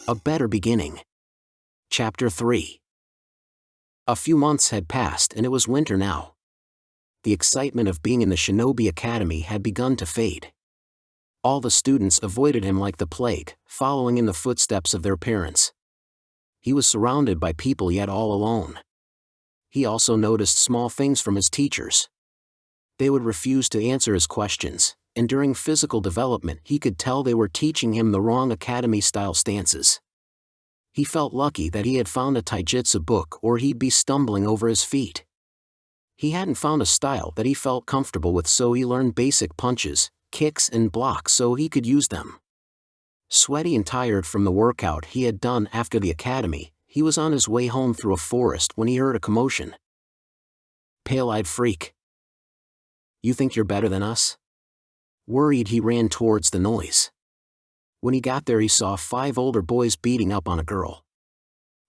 A Better Beginning. Chapter 3. A few months had passed and it was winter now. The excitement of being in the Shinobi Academy had begun to fade. All the students avoided him like the plague, following in the footsteps of their parents. He was surrounded by people yet all alone. He also noticed small things from his teachers. They would refuse to answer his questions, and during physical development he could tell they were teaching him the wrong academy-style stances. He felt lucky that he had found a taijutsu book or he'd be stumbling over his feet. He hadn't found a style that he felt comfortable with, so he learned basic punches, kicks and blocks so he could use them. Sweaty and tired from the workout he had done after the academy, he was on his way home through a forest when he heard a commotion. "Pale-eyed freak. You think you're better than us?" Worried, he ran towards the noise. When he got there he saw 5 older boys beating up on a girl.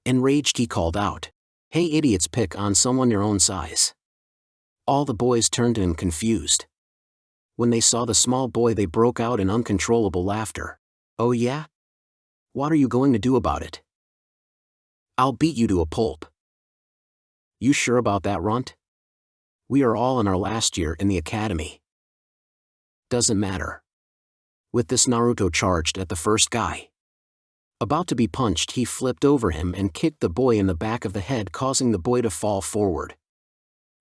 Enraged he called out, "Hey idiots, pick on someone your own size." All the boys turned to him confused. When they saw the small boy they broke out in uncontrollable laughter. "Oh yeah? What are you going to do about it?" "I'll beat you to a pulp." "You sure about that, runt? We are all in our last year in the academy." "Doesn't matter." With this, Naruto charged at the first guy. About to be punched, he flipped over him and kicked the boy in the back of the head, causing the boy to fall forward.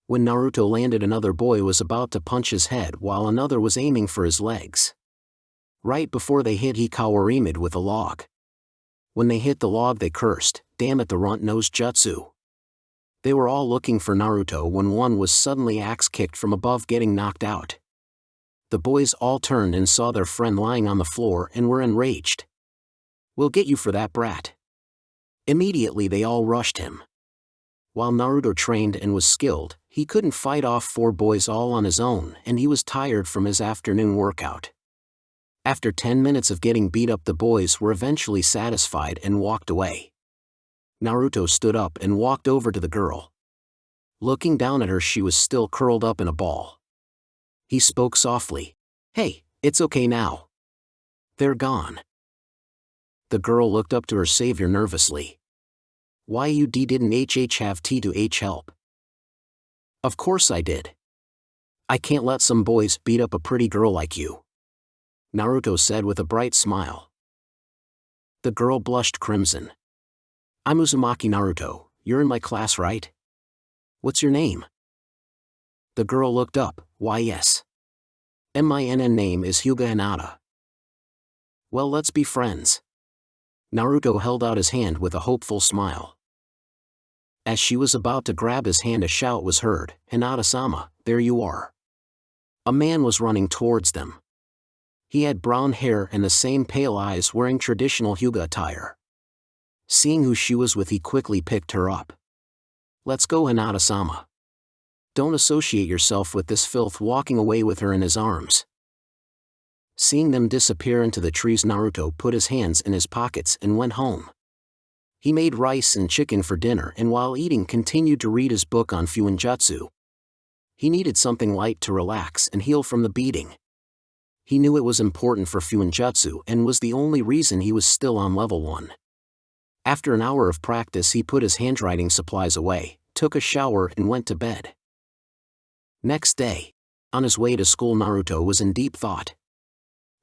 When Naruto landed, another boy was about to punch his head while another was aiming for his legs. Right before they hit, he kawarimed with a log. When they hit the log they cursed, "Damn it, the runt knows jutsu." They were all looking for Naruto when one was suddenly axe-kicked from above, getting knocked out. The boys all turned and saw their friend lying on the floor and were enraged. "We'll get you for that, brat." Immediately they all rushed him. While Naruto trained and was skilled, he couldn't fight off 4 boys all on his own, and he was tired from his afternoon workout. After 10 minutes of getting beat up, the boys were eventually satisfied and walked away. Naruto stood up and walked over to the girl. Looking down at her, she was still curled up in a ball. He spoke softly, "Hey, it's okay now. They're gone." The girl looked up to her savior nervously. "Why you didn't have to help?" "Of course I did. I can't let some boys beat up a pretty girl like you," Naruto said with a bright smile. The girl blushed crimson. "I'm Uzumaki Naruto, you're in my class, right? What's your name?" The girl looked up. "Why yes. My name is Hyuga Hinata." "Well, let's be friends." Naruto held out his hand with a hopeful smile. As she was about to grab his hand, a shout was heard, "Hinata-sama, there you are." A man was running towards them. He had brown hair and the same pale eyes, wearing traditional Hyuga attire. Seeing who she was with, he quickly picked her up. "Let's go, Hinata-sama. Don't associate yourself with this filth," walking away with her in his arms. Seeing them disappear into the trees, Naruto put his hands in his pockets and went home. He made rice and chicken for dinner, and while eating continued to read his book on Fuinjutsu. He needed something light to relax and heal from the beating. He knew it was important for Fuinjutsu and was the only reason he was still on level 1. After an hour of practice, he put his handwriting supplies away, took a shower and went to bed. Next day, on his way to school, Naruto was in deep thought.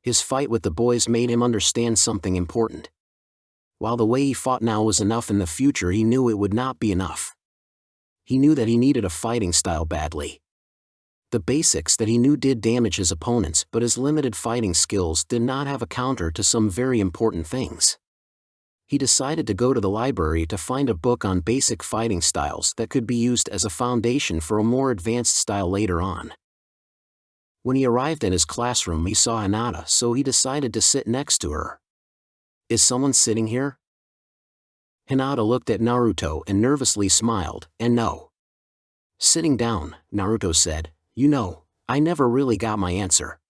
His fight with the boys made him understand something important. While the way he fought now was enough, in the future he knew it would not be enough. He knew that he needed a fighting style badly. The basics that he knew did damage his opponents, but his limited fighting skills did not have a counter to some very important things. He decided to go to the library to find a book on basic fighting styles that could be used as a foundation for a more advanced style later on. When he arrived at his classroom, he saw Hinata, so he decided to sit next to her. "Is someone sitting here?" Hinata looked at Naruto and nervously smiled, and no. Sitting down, Naruto said, "You know, I never really got my answer."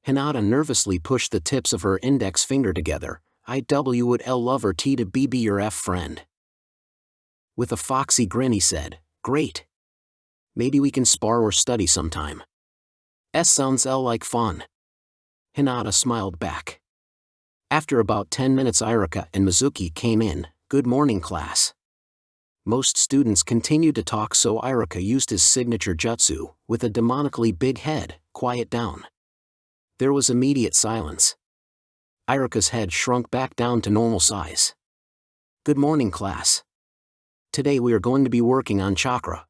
Hinata nervously pushed the tips of her index finger together. "I would love her to be your friend." With a foxy grin he said, "Great. Maybe we can spar or study sometime." Sounds like fun." Hinata smiled back. After about 10 minutes Irika and Mizuki came in. Good morning, class. Most students continued to talk, so Irika used his signature jutsu, with a demonically big head, quiet down. There was immediate silence. Irika's head shrunk back down to normal size. Good morning, class. Today we are going to be working on chakra.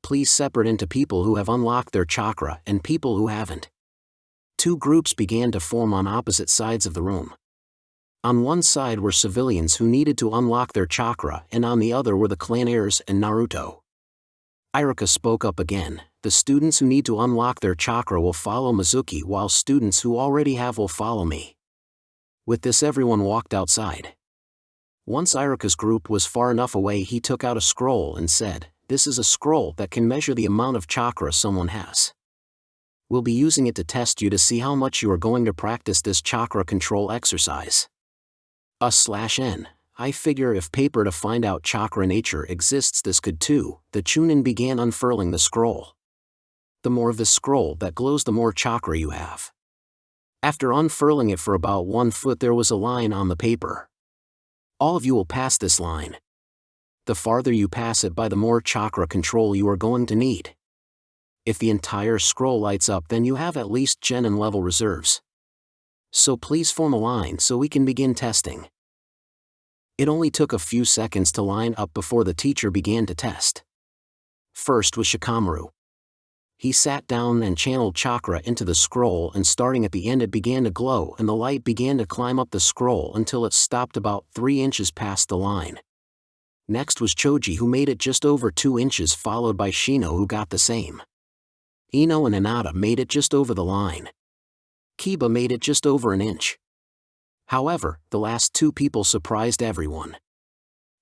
Please separate into people who have unlocked their chakra and people who haven't. Two groups began to form on opposite sides of the room. On one side were civilians who needed to unlock their chakra, and on the other were the clan heirs and Naruto. Irika spoke up again. The students who need to unlock their chakra will follow Mizuki, while students who already have will follow me. With this, everyone walked outside. Once Irika's group was far enough away, he took out a scroll and said, "This is a scroll that can measure the amount of chakra someone has. We'll be using it to test you to see how much you are going to practice this chakra control exercise. N. I figure if paper to find out chakra nature exists, this could too." The Chunin began unfurling the scroll. The more of the scroll that glows, the more chakra you have. After unfurling it for about 1 foot, there was a line on the paper. All of you will pass this line. The farther you pass it by, the more chakra control you are going to need. If the entire scroll lights up, then you have at least genin level reserves. So please form a line so we can begin testing. It only took a few seconds to line up before the teacher began to test. First was Shikamaru. He sat down and channeled chakra into the scroll, and starting at the end it began to glow and the light began to climb up the scroll until it stopped about 3 inches past the line. Next was Choji, who made it just over 2 inches, followed by Shino, who got the same. Ino and Hinata made it just over the line. Kiba made it just over 1 inch. However, the last 2 people surprised everyone.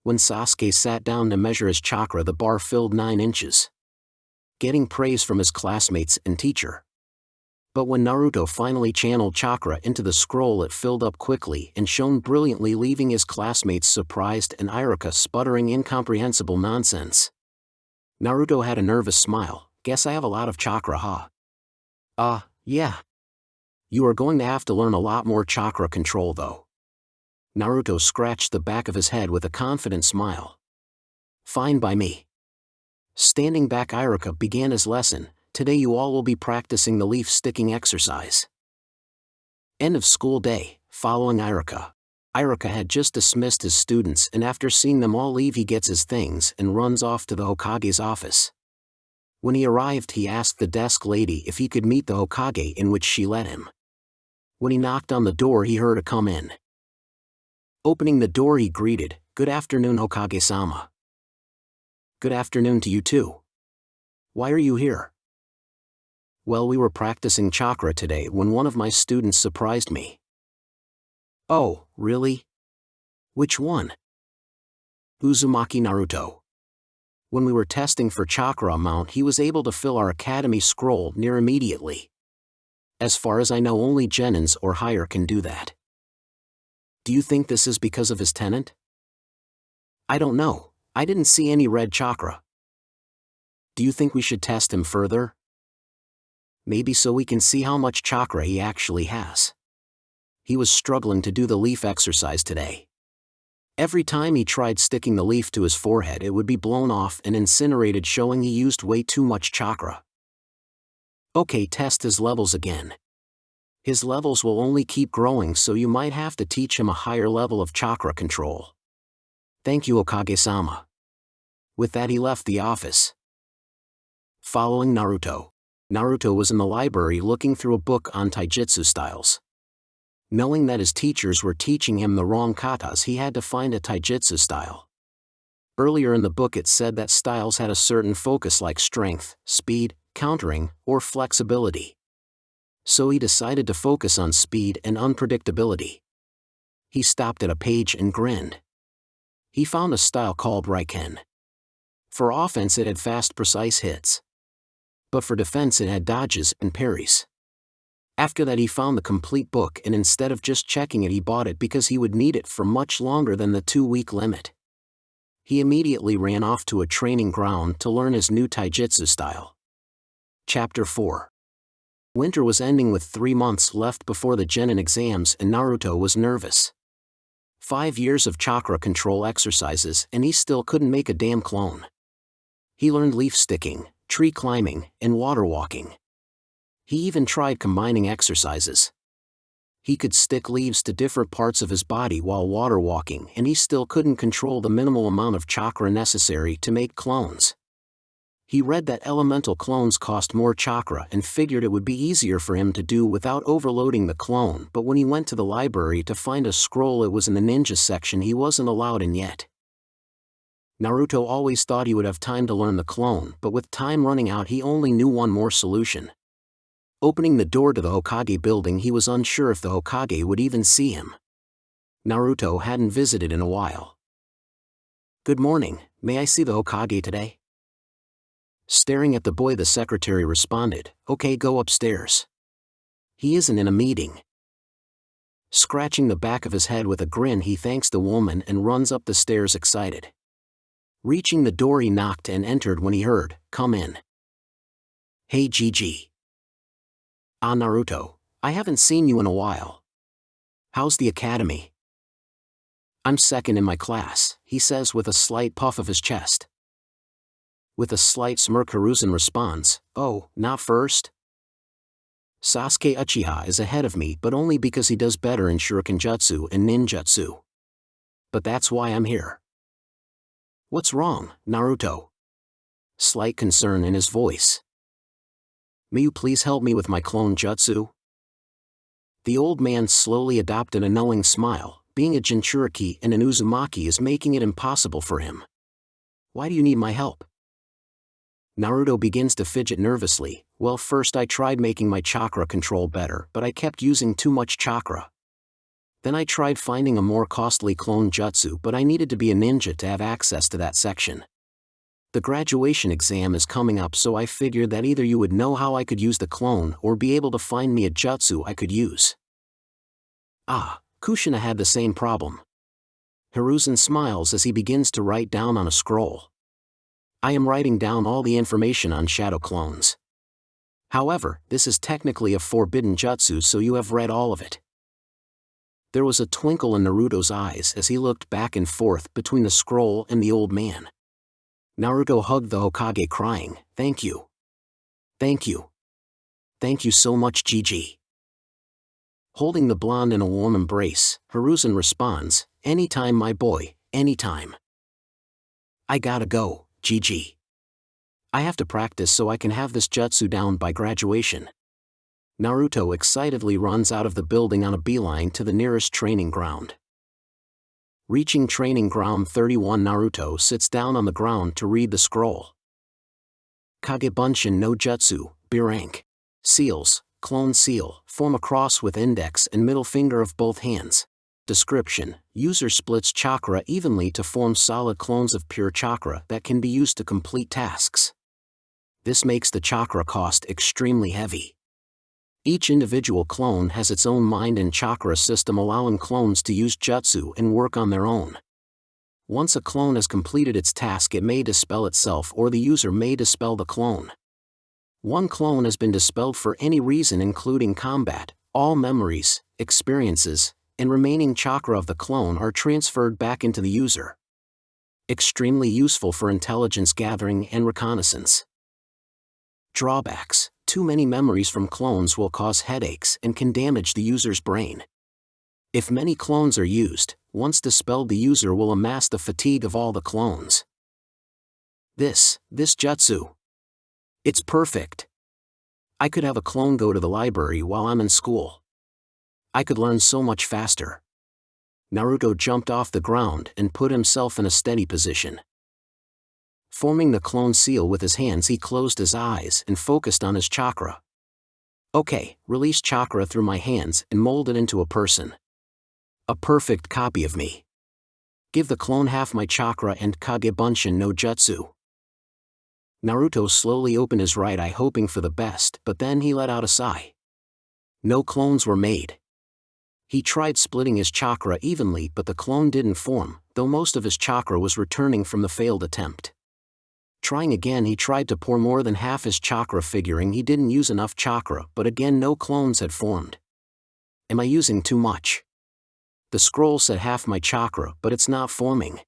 When Sasuke sat down to measure his chakra, the bar filled 9 inches. Getting praise from his classmates and teacher. But when Naruto finally channeled chakra into the scroll, it filled up quickly and shone brilliantly, leaving his classmates surprised and Irika sputtering incomprehensible nonsense. Naruto had a nervous smile. "Guess I have a lot of chakra, huh?" Yeah. You are going to have to learn a lot more chakra control though." Naruto scratched the back of his head with a confident smile. "Fine by me." Standing back, Irika began his lesson. "Today you all will be practicing the leaf sticking exercise." End of school day. Following Irika. Irika had just dismissed his students, and after seeing them all leave, he gets his things and runs off to the Hokage's office. When he arrived, he asked the desk lady if he could meet the Hokage, in which she let him. When he knocked on the door, he heard her come in. Opening the door, he greeted, "Good afternoon, Hokage-sama." "Good afternoon to you too. Why are you here?" "Well, we were practicing chakra today when one of my students surprised me." "Oh, really? Which one?" "Uzumaki Naruto. When we were testing for chakra amount, he was able to fill our academy scroll near immediately. As far as I know, only genins or higher can do that." "Do you think this is because of his tenant?" "I don't know. I didn't see any red chakra." "Do you think we should test him further?" "Maybe, so we can see how much chakra he actually has." He was struggling to do the leaf exercise today. Every time he tried sticking the leaf to his forehead, it would be blown off and incinerated, showing he used way too much chakra. "Okay, test his levels again. His levels will only keep growing, so you might have to teach him a higher level of chakra control." "Thank you, Hokage-sama." With that, he left the office. Following Naruto. Naruto was in the library looking through a book on taijutsu styles. Knowing that his teachers were teaching him the wrong katas, he had to find a taijutsu style. Earlier in the book it said that styles had a certain focus, like strength, speed, countering, or flexibility. So he decided to focus on speed and unpredictability. He stopped at a page and grinned. He found a style called Raiken. For offense it had fast, precise hits. But for defense it had dodges and parries. After that he found the complete book, and instead of just checking it, he bought it because he would need it for much longer than the 2-week limit. He immediately ran off to a training ground to learn his new taijutsu style. Chapter 4. Winter was ending with 3 months left before the Genin exams and Naruto was nervous. 5 years of chakra control exercises and he still couldn't make a damn clone. He learned leaf sticking, tree climbing, and water walking. He even tried combining exercises. He could stick leaves to different parts of his body while water walking and he still couldn't control the minimal amount of chakra necessary to make clones. He read that elemental clones cost more chakra and figured it would be easier for him to do without overloading the clone, but when he went to the library to find a scroll it was in the ninja section he wasn't allowed in yet. Naruto always thought he would have time to learn the clone, but with time running out he only knew one more solution. Opening the door to the Hokage building, he was unsure if the Hokage would even see him. Naruto hadn't visited in a while. "Good morning, may I see the Hokage today?" Staring at the boy, the secretary responded, "Okay, go upstairs. He isn't in a meeting." Scratching the back of his head with a grin, he thanks the woman and runs up the stairs excited. Reaching the door, he knocked and entered when he heard, "Come in." "Hey Gigi." "Ah Naruto, I haven't seen you in a while. How's the academy?" "I'm second in my class," he says with a slight puff of his chest. With a slight smirk, Hiruzen responds, "Oh, not first? Sasuke Uchiha is ahead of me, but only because he does better in Shuriken Jutsu and Ninjutsu. But that's why I'm here." "What's wrong, Naruto?" Slight concern in his voice. "May you please help me with my clone jutsu?" The old man slowly adopted a knowing smile. Being a Jinchuriki and an Uzumaki is making it impossible for him. "Why do you need my help?" Naruto begins to fidget nervously. "Well, first I tried making my chakra control better, but I kept using too much chakra. Then I tried finding a more costly clone jutsu, but I needed to be a ninja to have access to that section. The graduation exam is coming up, so I figured that either you would know how I could use the clone or be able to find me a jutsu I could use." "Ah, Kushina had the same problem." Hiruzen smiles as he begins to write down on a scroll. "I am writing down all the information on shadow clones. However, this is technically a forbidden jutsu, so you have read all of it." There was a twinkle in Naruto's eyes as he looked back and forth between the scroll and the old man. Naruto hugged the Hokage, crying, "Thank you. Thank you. Thank you so much, Gigi." Holding the blonde in a warm embrace, Hiruzen responds, "Anytime, my boy, anytime. I gotta go, Gigi. I have to practice so I can have this jutsu down by graduation." Naruto excitedly runs out of the building on a beeline to the nearest training ground. Reaching training ground 31, Naruto sits down on the ground to read the scroll. Kagebunshin no Jutsu, B rank. Seals, clone seal, form a cross with index and middle finger of both hands. Description: user splits chakra evenly to form solid clones of pure chakra that can be used to complete tasks. This makes the chakra cost extremely heavy. Each individual clone has its own mind and chakra system, allowing clones to use jutsu and work on their own. Once a clone has completed its task, it may dispel itself or the user may dispel the clone. One clone has been dispelled for any reason, including combat. All memories, experiences, and remaining chakra of the clone are transferred back into the user. Extremely useful for intelligence gathering and reconnaissance. Drawbacks: too many memories from clones will cause headaches and can damage the user's brain. If many clones are used, once dispelled the user will amass the fatigue of all the clones. This jutsu. It's perfect. I could have a clone go to the library while I'm in school. I could learn so much faster. Naruto jumped off the ground and put himself in a steady position. Forming the clone seal with his hands, he closed his eyes and focused on his chakra. Okay, release chakra through my hands and mold it into a person. A perfect copy of me. Give the clone half my chakra and Kagebunshin no Jutsu. Naruto slowly opened his right eye, hoping for the best, but then he let out a sigh. No clones were made. He tried splitting his chakra evenly, but the clone didn't form, though most of his chakra was returning from the failed attempt. Trying again, he tried to pour more than half his chakra, figuring he didn't use enough chakra, but again no clones had formed. Am I using too much? The scroll said half my chakra, but it's not forming.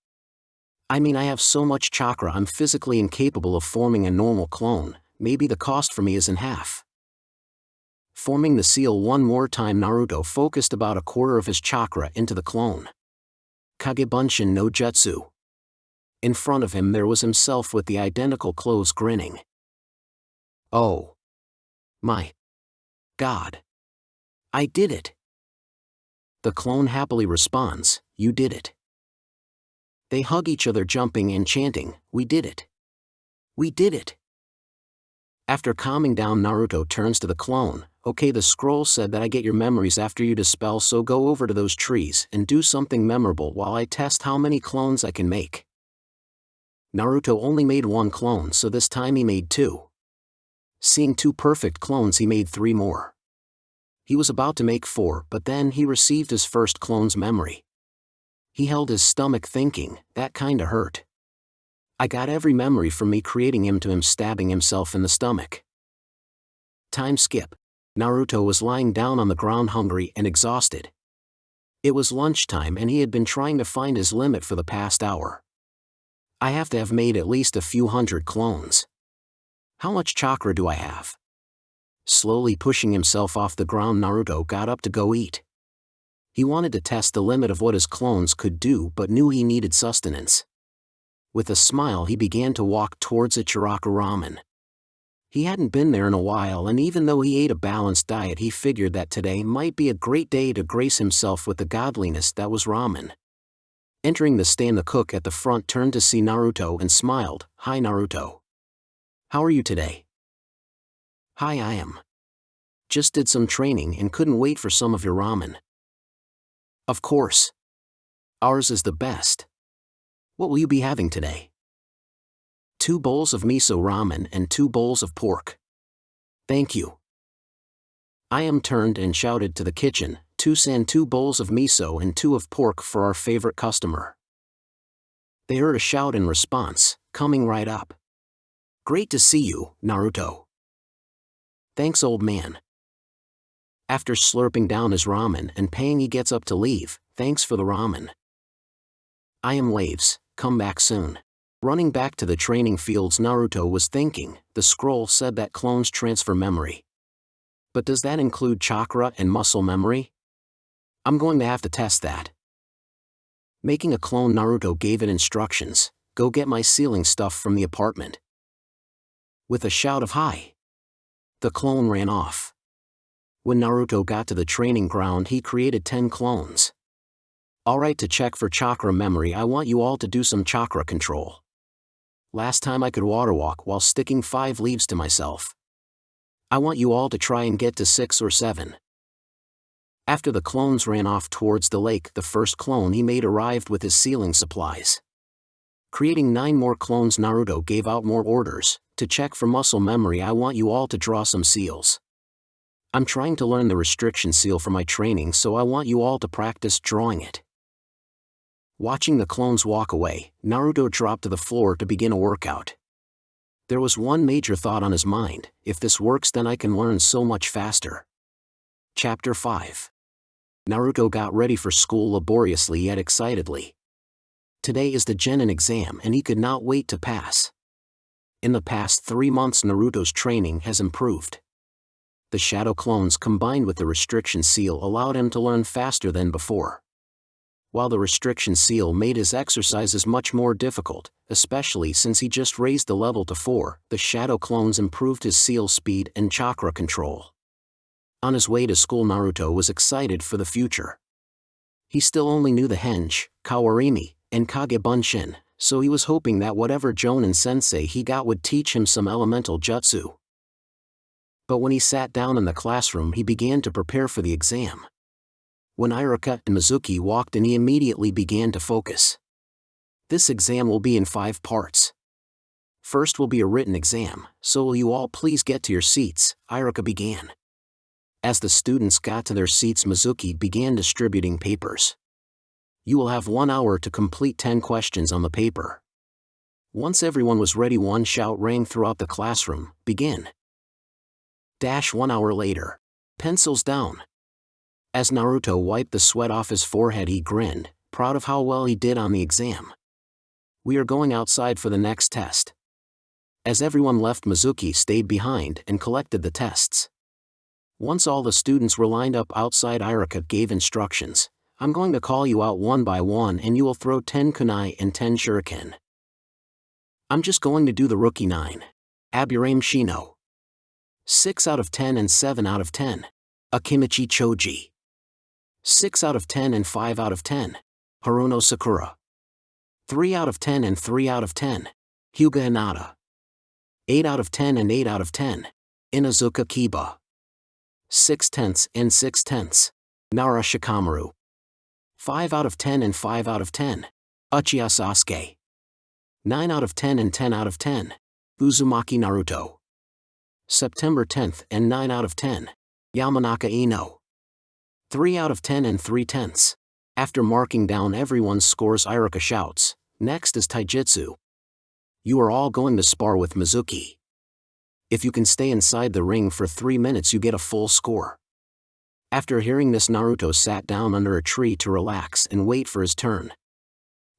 I mean, I have so much chakra I'm physically incapable of forming a normal clone. Maybe the cost for me is in half. Forming the seal one more time, Naruto focused about a quarter of his chakra into the clone. Kagebunshin no Jutsu. In front of him there was himself with the identical clothes, grinning. Oh my God. I did it. The clone happily responds, you did it. They hug each other, jumping and chanting, we did it. We did it. After calming down, Naruto turns to the clone. Okay, the scroll said that I get your memories after you dispel, so go over to those trees and do something memorable while I test how many clones I can make. Naruto only made one clone, so this time he made two. Seeing two perfect clones, he made three more. He was about to make four, but then he received his first clone's memory. He held his stomach, thinking, that kinda hurt. I got every memory from me creating him to him stabbing himself in the stomach. Time skip. Naruto was lying down on the ground, hungry and exhausted. It was lunchtime and he had been trying to find his limit for the past hour. I have to have made at least a few hundred clones. How much chakra do I have? Slowly pushing himself off the ground, Naruto got up to go eat. He wanted to test the limit of what his clones could do, but knew he needed sustenance. With a smile, he began to walk towards Ichiraku Ramen. He hadn't been there in a while, and even though he ate a balanced diet, he figured that today might be a great day to grace himself with the godliness that was ramen. Entering the stand, the cook at the front turned to see Naruto and smiled. Hi Naruto. How are you today? Hi, I am. Just did some training and couldn't wait for some of your ramen. Of course. Ours is the best. What will you be having today? 2 bowls of miso ramen and 2 bowls of pork. Thank you. I am turned and shouted to the kitchen, 2 bowls of miso and 2 of pork for our favorite customer. They heard a shout in response, coming right up. Great to see you, Naruto. Thanks, old man. After slurping down his ramen and paying, he gets up to leave. Thanks for the ramen. I am Waves, come back soon. Running back to the training fields, Naruto was thinking, the scroll said that clones transfer memory. But does that include chakra and muscle memory? I'm going to have to test that. Making a clone, Naruto gave it instructions, go get my sealing stuff from the apartment. With a shout of hi, the clone ran off. When Naruto got to the training ground, he created 10 clones. Alright, to check for chakra memory, I want you all to do some chakra control. Last time I could water walk while sticking 5 leaves to myself. I want you all to try and get to 6 or 7. After the clones ran off towards the lake, the first clone he made arrived with his sealing supplies. Creating 9 more clones, Naruto gave out more orders. To check for muscle memory, I want you all to draw some seals. I'm trying to learn the restriction seal for my training, so I want you all to practice drawing it. Watching the clones walk away, Naruto dropped to the floor to begin a workout. There was one major thought on his mind, if this works then I can learn so much faster. Chapter 5. Naruto got ready for school laboriously yet excitedly. Today is the Genin exam and he could not wait to pass. In the past 3 months, Naruto's training has improved. The shadow clones combined with the restriction seal allowed him to learn faster than before. While the restriction seal made his exercises much more difficult, especially since he just raised the level to 4, the shadow clones improved his seal speed and chakra control. On his way to school, Naruto was excited for the future. He still only knew the henge, kawarimi, and kagebunshin, so he was hoping that whatever Jonin sensei he got would teach him some elemental jutsu. But when he sat down in the classroom, he began to prepare for the exam. When Iruka and Mizuki walked in, he immediately began to focus. This exam will be in 5 parts. First will be a written exam, so will you all please get to your seats, Iruka began. As the students got to their seats, Mizuki began distributing papers. You will have 1 hour to complete 10 questions on the paper. Once everyone was ready, one shout rang throughout the classroom, "Begin!" 1 hour later. Pencils down. As Naruto wiped the sweat off his forehead, he grinned, proud of how well he did on the exam. "We are going outside for the next test." As everyone left, Mizuki stayed behind and collected the tests. Once all the students were lined up outside, Irika gave instructions. "I'm going to call you out one by one and you will throw 10 kunai and 10 shuriken. I'm just going to do the rookie 9. Aburame Shino. 6 out of 10 and 7 out of 10. Akimichi Choji. 6 out of 10 and 5 out of 10. Haruno Sakura. 3 out of 10 and 3 out of 10. Hyuga Hinata. 8 out of 10 and 8 out of 10. Inazuka Kiba. 6/10 and 6/10. Nara Shikamaru. 5 out of 10 and 5 out of 10. Uchiha Sasuke. 9 out of 10 and 10 out of 10. Uzumaki Naruto. September 10th and 9 out of 10. Yamanaka Ino. 3 out of 10 and 3/10. After marking down everyone's scores, Irika shouts, "Next is Taijutsu. You are all going to spar with Mizuki. If you can stay inside the ring for 3 minutes, you get a full score." After hearing this, Naruto sat down under a tree to relax and wait for his turn.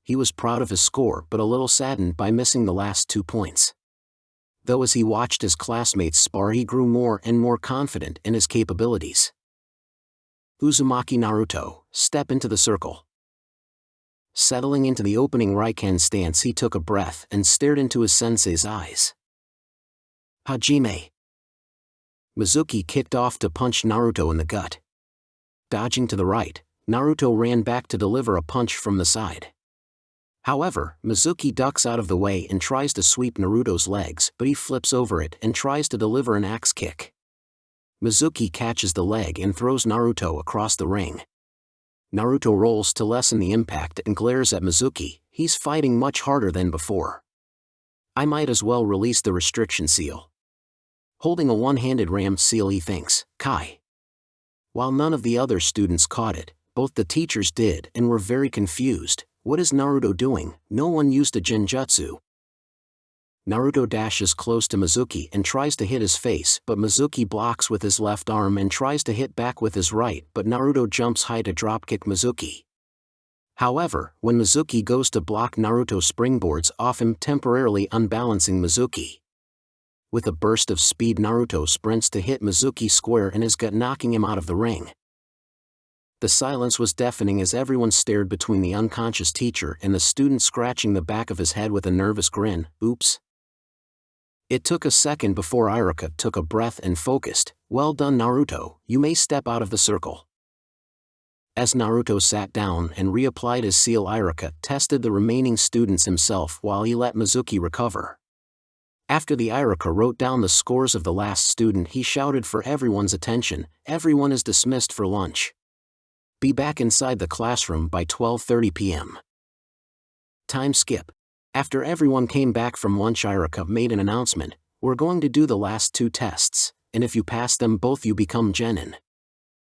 He was proud of his score but a little saddened by missing the last 2 points. Though as he watched his classmates spar, he grew more and more confident in his capabilities. Uzumaki Naruto, step into the circle. Settling into the opening Raiken stance, he took a breath and stared into his sensei's eyes. Hajime. Mizuki kicked off to punch Naruto in the gut. Dodging to the right, Naruto ran back to deliver a punch from the side. However, Mizuki ducks out of the way and tries to sweep Naruto's legs, but he flips over it and tries to deliver an axe kick. Mizuki catches the leg and throws Naruto across the ring. Naruto rolls to lessen the impact and glares at Mizuki. He's fighting much harder than before. I might as well release the restriction seal. Holding a one-handed ram seal, he thinks, Kai. While none of the other students caught it, both the teachers did and were very confused. What is Naruto doing? No one used a genjutsu. Naruto dashes close to Mizuki and tries to hit his face, but Mizuki blocks with his left arm and tries to hit back with his right, but Naruto jumps high to dropkick Mizuki. However, when Mizuki goes to block, Naruto springboards off him, temporarily unbalancing Mizuki. With a burst of speed, Naruto sprints to hit Mizuki square in his gut, knocking him out of the ring. The silence was deafening as everyone stared between the unconscious teacher and the student, scratching the back of his head with a nervous grin. Oops. It took a second before Irika took a breath and focused. Well done, Naruto, you may step out of the circle. As Naruto sat down and reapplied his seal, Irika tested the remaining students himself while he let Mizuki recover. After the Irika wrote down the scores of the last student, he shouted for everyone's attention, everyone is dismissed for lunch. Be back inside the classroom by 12:30 p.m. Time skip. After everyone came back from lunch, Irika made an announcement. We're going to do the last 2 tests, and if you pass them both, you become genin.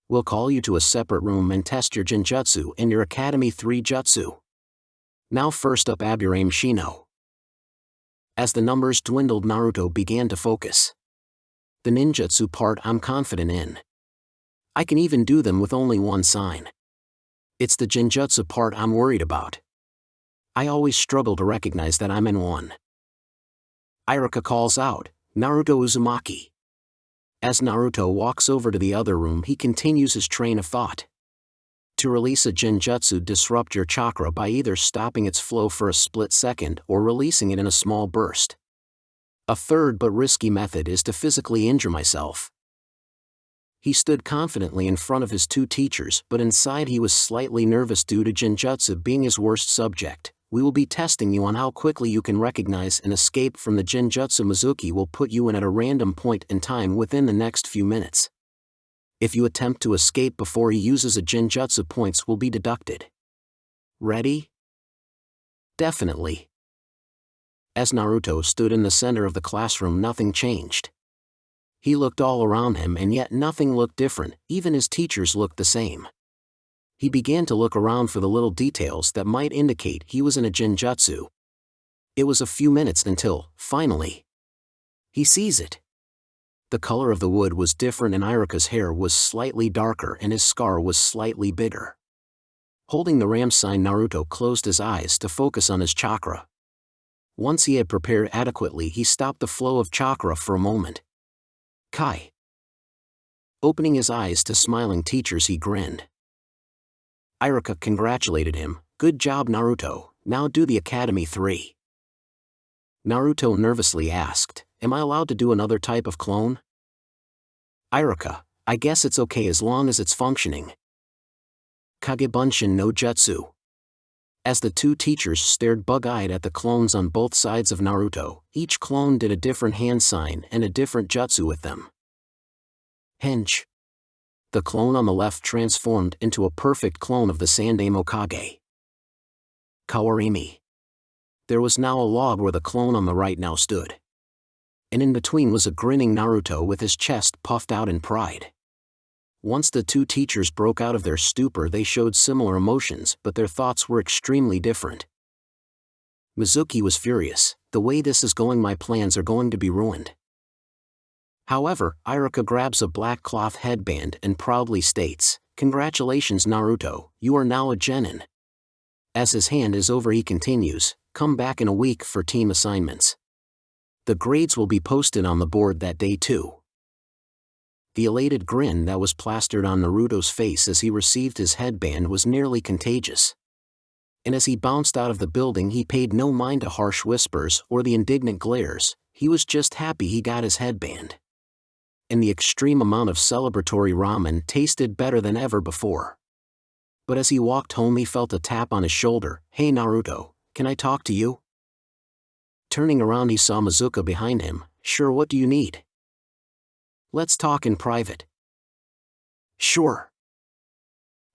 We'll call you to a separate room and test your genjutsu and your Academy 3 jutsu. Now first up, Aburame Shino. As the numbers dwindled, Naruto began to focus. The ninjutsu part I'm confident in. I can even do them with only one sign. It's the genjutsu part I'm worried about. I always struggle to recognize that I'm in one. Irika calls out, Naruto Uzumaki. As Naruto walks over to the other room, he continues his train of thought. To release a genjutsu, disrupt your chakra by either stopping its flow for a split second or releasing it in a small burst. A third but risky method is to physically injure myself. He stood confidently in front of his 2 teachers, but inside he was slightly nervous due to genjutsu being his worst subject. We will be testing you on how quickly you can recognize and escape from the genjutsu. Mizuki will put you in at a random point in time within the next few minutes. If you attempt to escape before he uses a genjutsu, points will be deducted. Ready? Definitely. As Naruto stood in the center of the classroom, nothing changed. He looked all around him and yet nothing looked different, even his teachers looked the same. He began to look around for the little details that might indicate he was in a genjutsu. It was a few minutes until, finally, he sees it. The color of the wood was different and Iruka's hair was slightly darker and his scar was slightly bigger. Holding the ram sign, Naruto closed his eyes to focus on his chakra. Once he had prepared adequately, he stopped the flow of chakra for a moment. Kai. Opening his eyes to smiling teachers, he grinned. Iruka congratulated him. Good job, Naruto, now do the Academy 3. Naruto nervously asked, am I allowed to do another type of clone? Iruka, I guess it's okay as long as it's functioning. Kagebunshin no Jutsu. As the two teachers stared bug-eyed at the clones on both sides of Naruto, each clone did a different hand sign and a different jutsu with them. Hench. The clone on the left transformed into a perfect clone of the Sandaime Hokage. Kawarimi. There was now a log where the clone on the right now stood. And in between was a grinning Naruto with his chest puffed out in pride. Once the two teachers broke out of their stupor, they showed similar emotions, but their thoughts were extremely different. Mizuki was furious. The way this is going, my plans are going to be ruined. However, Iruka grabs a black cloth headband and proudly states, congratulations Naruto, you are now a genin. As his hand is over, he continues, come back in a week for team assignments. The grades will be posted on the board that day too. The elated grin that was plastered on Naruto's face as he received his headband was nearly contagious. And as he bounced out of the building, he paid no mind to harsh whispers or the indignant glares. He was just happy he got his headband. And the extreme amount of celebratory ramen tasted better than ever before. But as he walked home, he felt a tap on his shoulder. Hey Naruto, can I talk to you? Turning around, he saw Mizuka behind him. Sure, what do you need? Let's talk in private. Sure.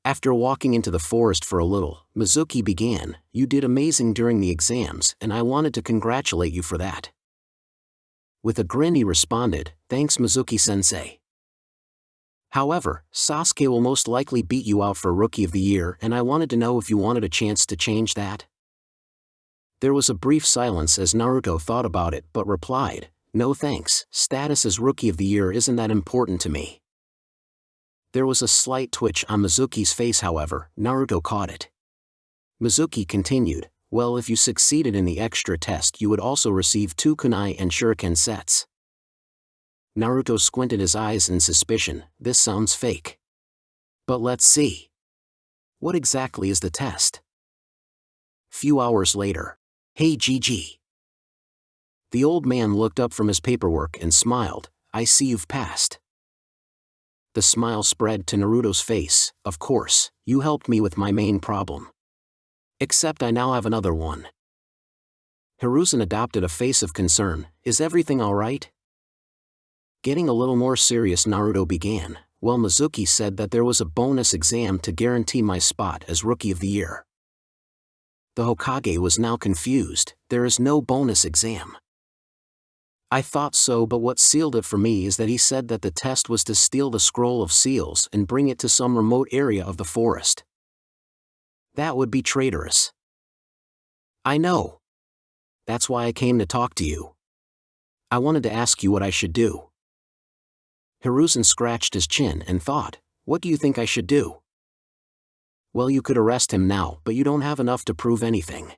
After walking into the forest for a little, Mizuki began, you did amazing during the exams and I wanted to congratulate you for that. With a grin he responded, thanks Mizuki-sensei. However, Sasuke will most likely beat you out for Rookie of the Year and I wanted to know if you wanted a chance to change that. There was a brief silence as Naruto thought about it but replied, no thanks, status as Rookie of the Year isn't that important to me. There was a slight twitch on Mizuki's face, however, Naruto caught it. Mizuki continued, well, if you succeeded in the extra test you would also receive 2 kunai and shuriken sets. Naruto squinted his eyes in suspicion, this sounds fake. But let's see. What exactly is the test? Few hours later. Hey GG. The old man looked up from his paperwork and smiled, I see you've passed. The smile spread to Naruto's face, of course, you helped me with my main problem. Except I now have another one. Hiruzen adopted a face of concern, is everything alright? Getting a little more serious, Naruto began, well, Mizuki said that there was a bonus exam to guarantee my spot as Rookie of the Year. The Hokage was now confused, there is no bonus exam. I thought so, but what sealed it for me is that he said that the test was to steal the scroll of seals and bring it to some remote area of the forest. That would be traitorous. I know. That's why I came to talk to you. I wanted to ask you what I should do. Hiruzen scratched his chin and thought, what do you think I should do? Well, you could arrest him now, but you don't have enough to prove anything.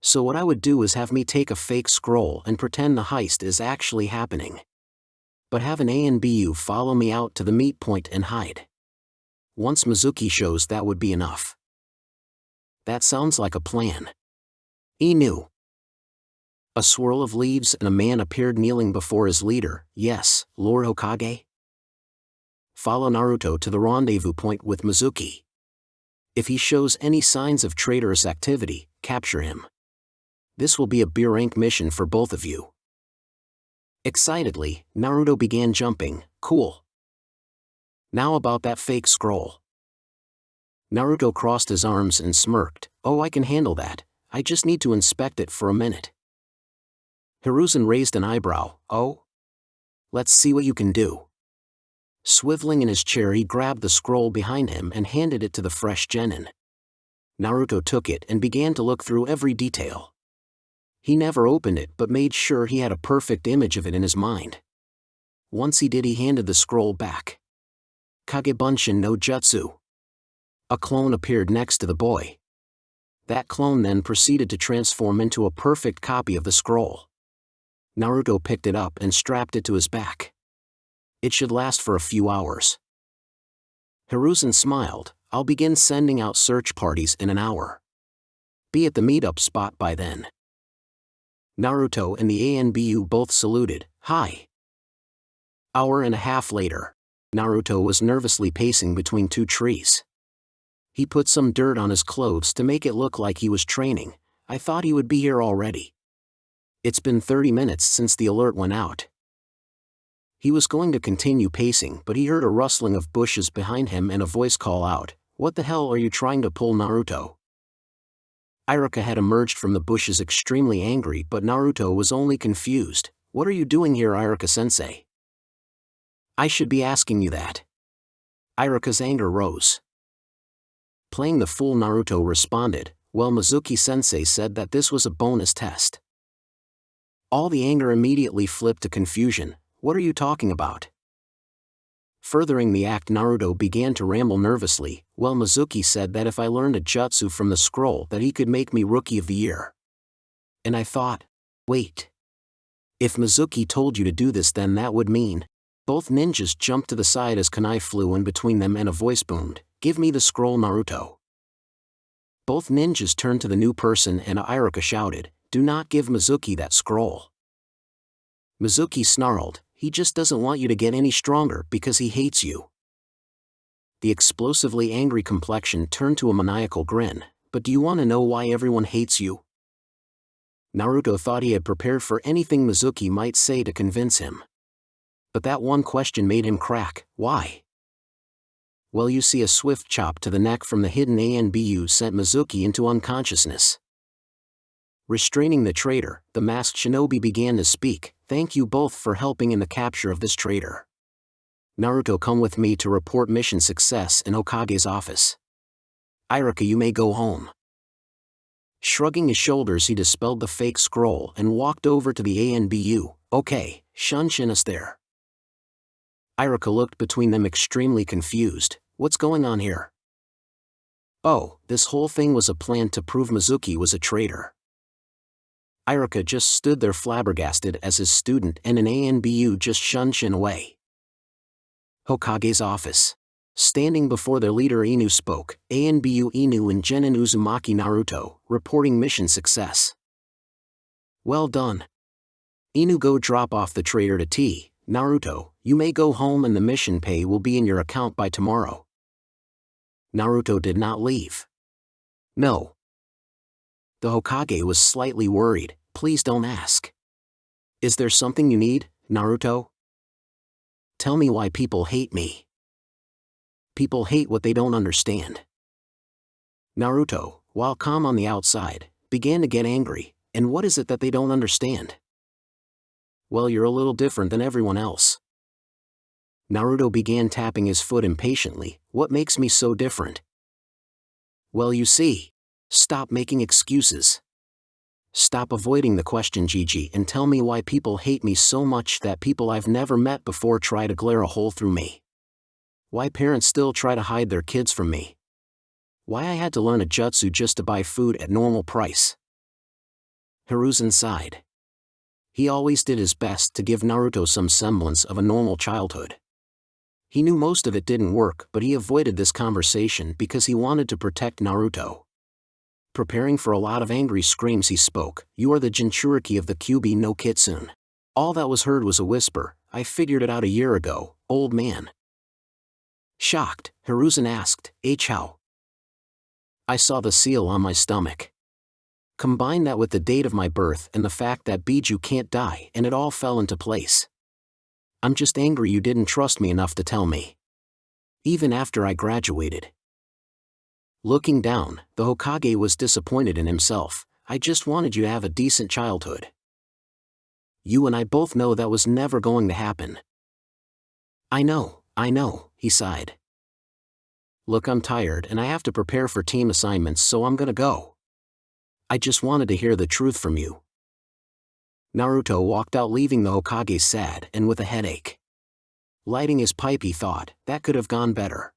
So what I would do is have me take a fake scroll and pretend the heist is actually happening. But have an A and BU follow me out to the meet point and hide. Once Mizuki shows, that would be enough. That sounds like a plan. Inu. A swirl of leaves and a man appeared kneeling before his leader. Yes, Lord Hokage? Follow Naruto to the rendezvous point with Mizuki. If he shows any signs of traitorous activity, capture him. This will be a B-rank mission for both of you. Excitedly, Naruto began jumping. Cool. Now about that fake scroll. Naruto crossed his arms and smirked. Oh, I can handle that. I just need to inspect it for a minute. Hiruzen raised an eyebrow. Oh? Let's see what you can do. Swiveling in his chair, he grabbed the scroll behind him and handed it to the fresh genin. Naruto took it and began to look through every detail. He never opened it but made sure he had a perfect image of it in his mind. Once he did, he handed the scroll back. Kagebunshin no Jutsu. A clone appeared next to the boy. That clone then proceeded to transform into a perfect copy of the scroll. Naruto picked it up and strapped it to his back. It should last for a few hours. Hiruzen smiled. I'll begin sending out search parties in an hour. Be at the meetup spot by then. Naruto and the ANBU both saluted. Hi. Hour and a half later, Naruto was nervously pacing between two trees. He put some dirt on his clothes to make it look like he was training. I thought he would be here already. It's been 30 minutes since the alert went out. He was going to continue pacing, but he heard a rustling of bushes behind him and a voice call out, "What the hell are you trying to pull, Naruto?" Iruka had emerged from the bushes extremely angry, but Naruto was only confused. What are you doing here, Iruka-sensei? I should be asking you that. Iruka's anger rose. Playing the fool, Naruto responded, well, Mizuki-sensei said that this was a bonus test. All the anger immediately flipped to confusion. What are you talking about? Furthering the act, Naruto began to ramble nervously. Well, Mizuki said that if I learned a jutsu from the scroll that he could make me Rookie of the Year. And I thought, wait. If Mizuki told you to do this, then that would mean... Both ninjas jumped to the side as kunai flew in between them and a voice boomed, "Give me the scroll, Naruto." Both ninjas turned to the new person and Iruka shouted, "Do not give Mizuki that scroll." Mizuki snarled, "He just doesn't want you to get any stronger because he hates you." The explosively angry complexion turned to a maniacal grin, "But do you want to know why everyone hates you?" Naruto thought he had prepared for anything Mizuki might say to convince him. But that one question made him crack. Why? Well, you see, a swift chop to the neck from the hidden ANBU sent Mizuki into unconsciousness. Restraining the traitor, the masked shinobi began to speak. Thank you both for helping in the capture of this traitor. Naruto, come with me to report mission success in Hokage's office. Iruka, you may go home. Shrugging his shoulders, he dispelled the fake scroll and walked over to the ANBU. Okay, shunshin us there. Iruka looked between them extremely confused. What's going on here? Oh, this whole thing was a plan to prove Mizuki was a traitor. Iruka just stood there flabbergasted as his student and an ANBU just shunshin away. Hokage's office. Standing before their leader, Inu spoke. ANBU Inu and Genin Uzumaki. Naruto, reporting mission success. Well done. Inu, go drop off the traitor to T. Naruto, you may go home and the mission pay will be in your account by tomorrow. Naruto did not leave. No. The Hokage was slightly worried. Please don't ask. Is there something you need, Naruto? Tell me why people hate me. People hate what they don't understand. Naruto, while calm on the outside, began to get angry. And what is it that they don't understand? Well, you're a little different than everyone else. Naruto began tapping his foot impatiently. What makes me so different? Well, you see. Stop making excuses. Stop avoiding the question, Gigi, and tell me why people hate me so much that people I've never met before try to glare a hole through me. Why parents still try to hide their kids from me. Why I had to learn a jutsu just to buy food at normal price. Hiruzen sighed. He always did his best to give Naruto some semblance of a normal childhood. He knew most of it didn't work, but he avoided this conversation because he wanted to protect Naruto. Preparing for a lot of angry screams, he spoke. You are the Jinchuriki of the Kyuubi no Kitsune. All that was heard was a whisper. I figured it out a year ago, old man. Shocked, Hiruzen asked, how? I saw the seal on my stomach. Combine that with the date of my birth and the fact that Biju can't die, and it all fell into place. I'm just angry you didn't trust me enough to tell me. Even after I graduated. Looking down, the Hokage was disappointed in himself. I just wanted you to have a decent childhood. You and I both know that was never going to happen. I know, he sighed. Look, I'm tired and I have to prepare for team assignments, so I'm gonna go. I just wanted to hear the truth from you. Naruto walked out, leaving the Hokage sad and with a headache. Lighting his pipe, he thought, that could have gone better.